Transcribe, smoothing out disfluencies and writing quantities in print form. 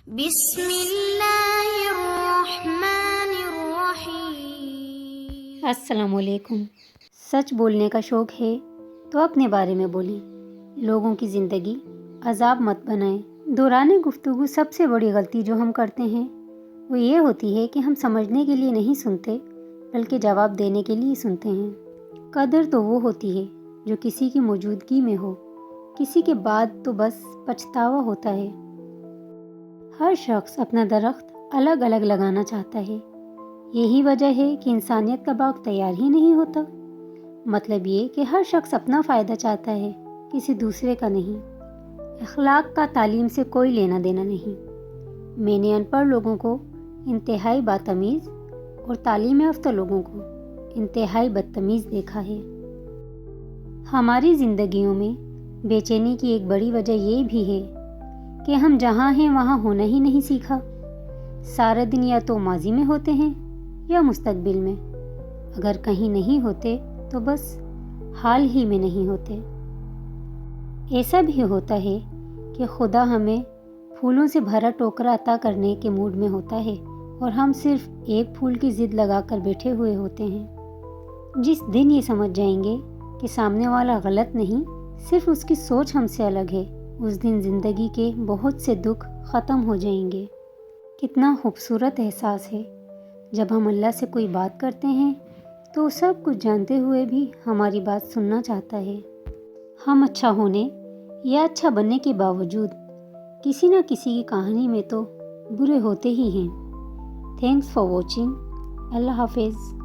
بسم اللہ الرحمن الرحیم۔ السلام علیکم۔ سچ بولنے کا شوق ہے تو اپنے بارے میں بولیں، لوگوں کی زندگی عذاب مت بنائیں۔ دوران گفتگو سب سے بڑی غلطی جو ہم کرتے ہیں وہ یہ ہوتی ہے کہ ہم سمجھنے کے لیے نہیں سنتے بلکہ جواب دینے کے لیے سنتے ہیں۔ قدر تو وہ ہوتی ہے جو کسی کی موجودگی میں ہو، کسی کے بعد تو بس پچھتاوا ہوتا ہے۔ ہر شخص اپنا درخت الگ الگ لگانا چاہتا ہے، یہی وجہ ہے کہ انسانیت کا باغ تیار ہی نہیں ہوتا۔ مطلب یہ کہ ہر شخص اپنا فائدہ چاہتا ہے، کسی دوسرے کا نہیں۔ اخلاق کا تعلیم سے کوئی لینا دینا نہیں۔ میں نے ان پڑھ لوگوں کو انتہائی باتمیز اور تعلیم یافتہ لوگوں کو انتہائی بدتمیز دیکھا ہے۔ ہماری زندگیوں میں بے چینی کی ایک بڑی وجہ یہ بھی ہے کہ ہم جہاں ہیں وہاں ہونا ہی نہیں سیکھا۔ سارا دن یا تو ماضی میں ہوتے ہیں یا مستقبل میں، اگر کہیں نہیں ہوتے تو بس حال ہی میں نہیں ہوتے۔ ایسا بھی ہوتا ہے کہ خدا ہمیں پھولوں سے بھرا ٹوکرا عطا کرنے کے موڈ میں ہوتا ہے اور ہم صرف ایک پھول کی ضد لگا کر بیٹھے ہوئے ہوتے ہیں۔ جس دن یہ سمجھ جائیں گے کہ سامنے والا غلط نہیں، صرف اس کی سوچ ہم سے الگ ہے، اس دن زندگی کے بہت سے دکھ ختم ہو جائیں گے۔ کتنا خوبصورت احساس ہے جب ہم اللہ سے کوئی بات کرتے ہیں تو سب کچھ جانتے ہوئے بھی ہماری بات سننا چاہتا ہے۔ ہم اچھا ہونے یا اچھا بننے کے باوجود کسی نہ کسی کی کہانی میں تو برے ہوتے ہی ہیں۔ Thanks for watching. اللہ حافظ۔